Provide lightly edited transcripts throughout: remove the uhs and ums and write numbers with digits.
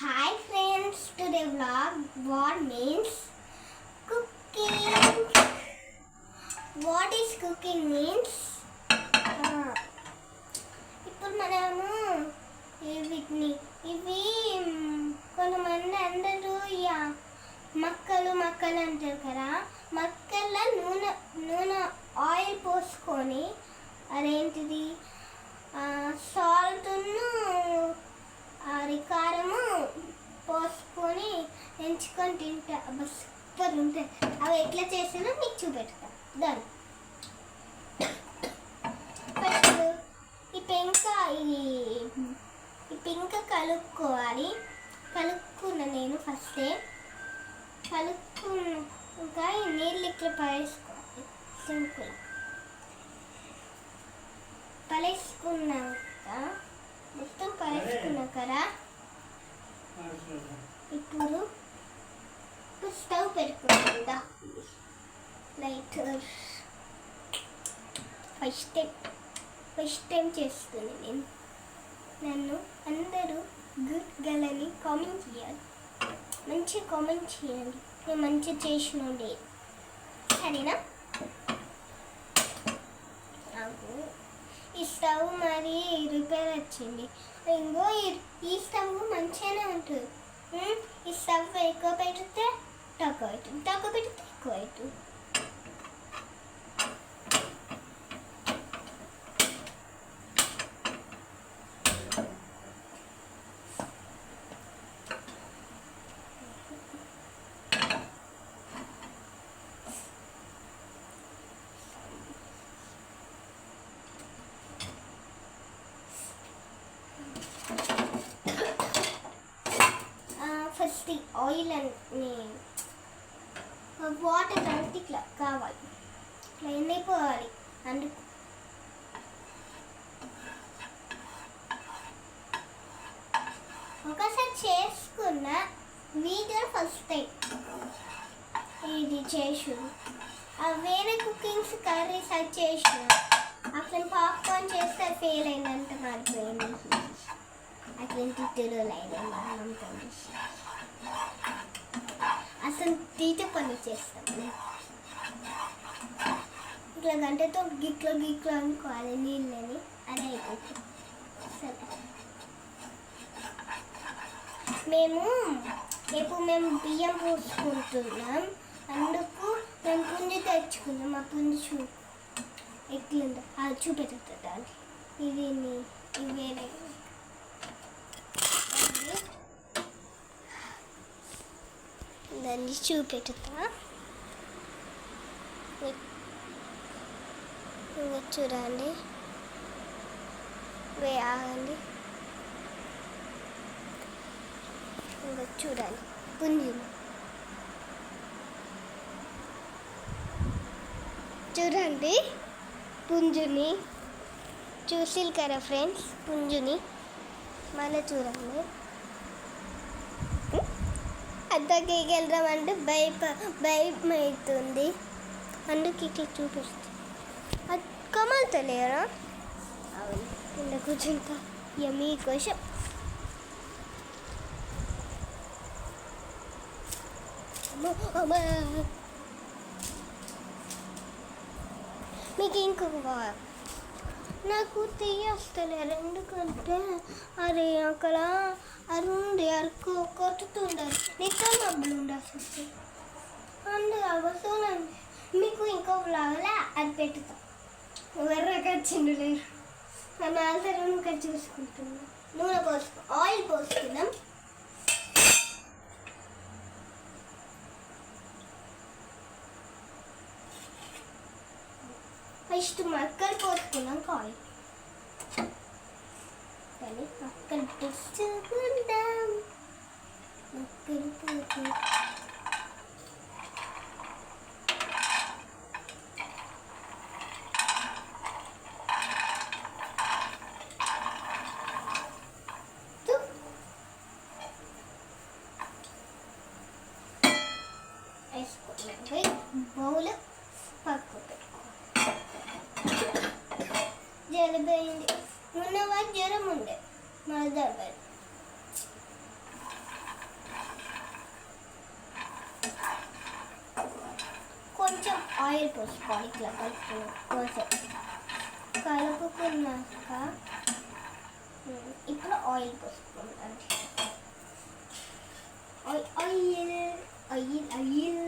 Hi friends, today vlog what means cooking. What is cooking means? ఇప్పుడు మనము వీటిని ఇవి కొంతమంది అందరూ మక్కలు అంటారు కదా. మక్కల్లో నూనె ఆయిల్ పోసుకొని అదేంటిది సాల్ట్ను కారము పోసుకొని ఎంచుకొని తింటే సూపర్ ఉంటాయి. అవి ఎట్లా చేసినా మీకు చూపెడతా. దాని ఫస్ట్ ఈ పెంక కలుపుకోవాలి. కలుపుకున్న నేను ఫస్టే ఇంకా ఈ నీళ్ళు ఇట్లా పడేసుకోవాలి. సింపుల్ పడేసుకున్నాక మొత్తం పడేసుకున్నా కదా. ఇప్పుడు స్టవ్ పెట్టుకుంటా. లైటర్ ఫస్ట్ టైం చేస్తుంది నన్ను అందరూ గుడ్ గర్ల్ అని కామెంట్ చేయాలి. మంచిగా కామెంట్ చేయండి. నేను మంచిగా చేసిన లేదు సరేనా. నాకు ఈ స్టవ్ మరి రిపేర్ వచ్చింది. ఇంకో ఈ స్టవ్ మంచిగానే ఉంటుంది. ఈ స్టవ్ ఎక్కువ పెడితే తక్కువ అవుతుంది, తక్కువ పెడితే ఎక్కువ అవుతుంది. ఫస్ట్ ఆయిల్ అని వాటర్ అంటే ఇట్లా కావాలి, ఇట్లా ఎండిపోవాలి. అందుకు ఒకసారి చేసుకున్న వీడియో ఫస్ట్ టైం ఇది చేసు. వేరే కుకింగ్స్ కర్రీస్ అది చేసిన అట్లా పాప్కార్న్ చేస్తే ఫెయిల్ అయిందంటే మారిపోయింది. అట్లాంటి తిరుగులు అయినా అసలు తీట పని చేస్తాం. ఇట్లా గంటతో గిట్లో అనుకోవాలి నీళ్ళని. అదే అయిపోతుంది. సరే మేము బియ్యం పోసుకుంటున్నాం. అందుకు మేము పుంజు తెచ్చుకున్నాం. ఆ పుంజు ఎట్లుందో అది చూపెడుతుంది. ఇది వేరే దాన్ని చూపెట్టుతా. చూడండి, ఆగండి. ఇంకా చూడండి పుంజుని, చూడండి పుంజుని చూసిల్ కదా ఫ్రెండ్స్. పుంజుని మళ్ళీ చూడండి. అద్దకి వెళ్దామంటే భయం అవుతుంది. అందుకు ఇట్లా చూపిస్తుంది. అది కమలుతలేరా? అవును, ఇలా కూర్చుంటా మీకోసం. మీకు ఇంకొక నాకు తీయస్తలేరు. ఎందుకంటే అరే అక్కడ అరుండి అరకు కొట్టుతుండాలి. నిత్యం మబ్బులు ఉండాల్సి అందుకోసండి. మీకు ఇంకొక లాగా అది పెట్టుతాం. ఎర్రగా వచ్చిండు లేరు. మేము ఆల్సర్ ఇక్కడ చూసుకుంటున్నాం. నూనె ఆయిల్ పోసుకున్నాం. ఫస్ట్ మక్కలు పోసుకున్నాం. ఆయిల్ మక్కలు పోసుకుందాం. మక్కలు పోసు వేసుకున్నాం. బౌల్ పక్కు జలుబైంది. మొన్న జ్వరం ఉండే మన దగ్గర ఆయిల్ పోసుకోవాలి. ఇట్లా కలుపుకున్నాక ఇప్పుడు ఆయిల్ పోసుకోవాలి. ఆయిల్ ఆయిల్ ఆయిల్ ఆయిల్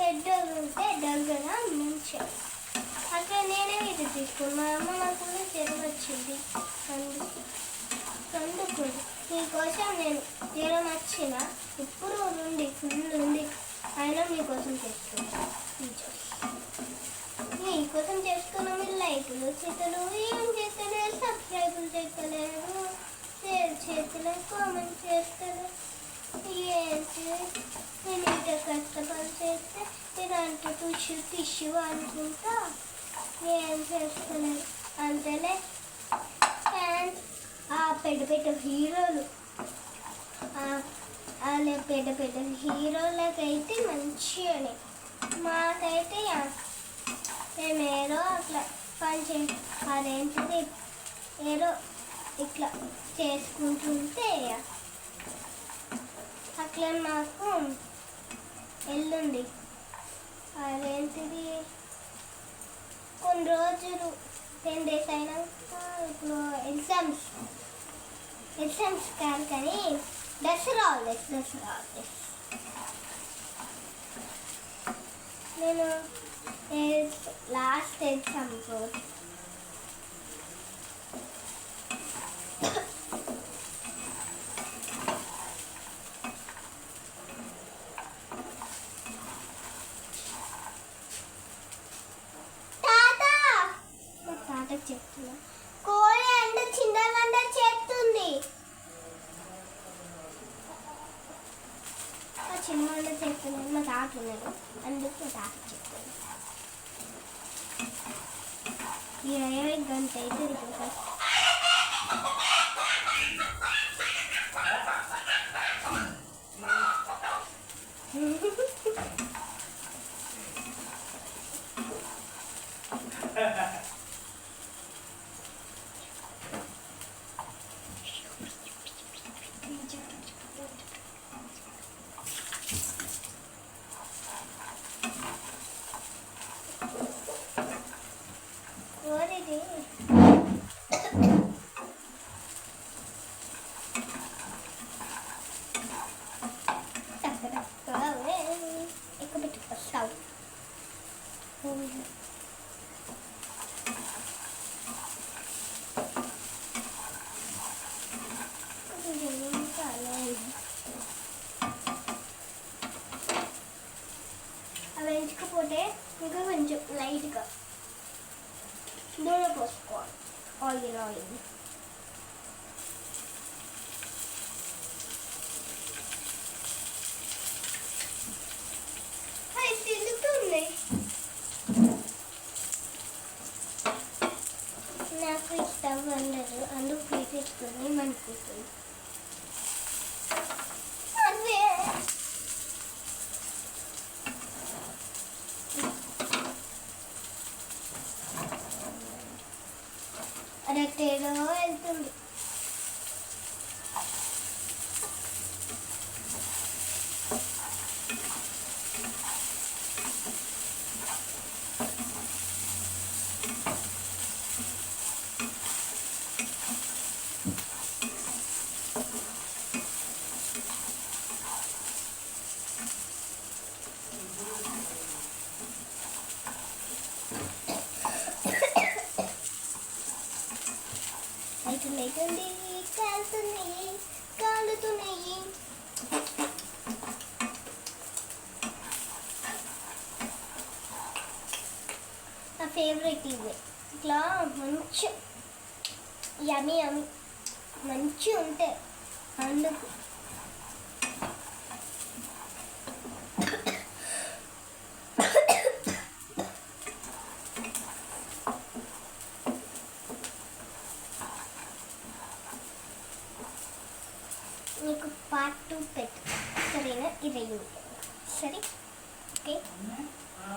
ఎడ్డలు ఉంటే దగ్గర మంచిగా అట్లా నేనే ఇది తీసుకున్నాను. మా అమ్మ నాకు జ్వరం వచ్చింది. అందుకు మీకోసం నేను జ్వరం వచ్చిన ఇప్పుడు ఉంది ఫుల్ ఉంది అయినా మీకోసం చేసుకున్నాను. మీకోసం చేసుకున్నాం. మీరు లైకులు చేతలు ఏం చేస్తలేరు, సబ్స్క్రైబులు చేస్తలేరు, షేర్ చేస్తలేరు, కామెంట్ చేస్తలేరు. నేను ఇంత కష్టపడి చేస్తే ఇదంతా టిష్యూ అనుకుంటా ఏం చేస్తలేదు. అంతేనే ఫ్యాన్స్ ఆ పెద్ద హీరోలు వాళ్ళ పెద్ద హీరోలకైతే మంచిగానే, మాకైతే మేము ఏదో అట్లా పని అదేంటిది ఏదో ఇట్లా చేసుకుంటుంటే అట్లా మాకు ఎల్లుండి అదేంటిది కొన్ని రోజులు 10 days అయినాక ఇప్పుడు ఎగ్జామ్స్ కాదు కానీ దసరా హాలిడేస్ నేను లాస్ట్ ఎగ్జామ్ రోజు చెప్తున్నా కోడి అంటే చిన్న వంట చేస్తుంది. చిన్న వంట చేస్తున్నాను మా తాత ఉన్నాడు అందుకు మా తాత చెప్తుంది. 20 గంట అయితే అవి ఎంచుకపోతే ఇంకా కొంచెం లైట్గా నూనె పోసుకోవాలి. ఆయిల్ అవి తిరుగుతున్నాయి. నాకు ఇష్టం వండదు అందుకు తీసేసుకొని మనుకుంటుంది. అరటేలో వెళ్తుంది. అవుతుంది కాలుతున్నాయి. నా ఫేవరెట్ ఇవే. ఇట్లా మంచి యమీ యమీ మంచిగా ఉంటాయి అందుకు. నీకు పార్ట్ 2 పెట్టు సరేనా? ఇది సరే ఓకే.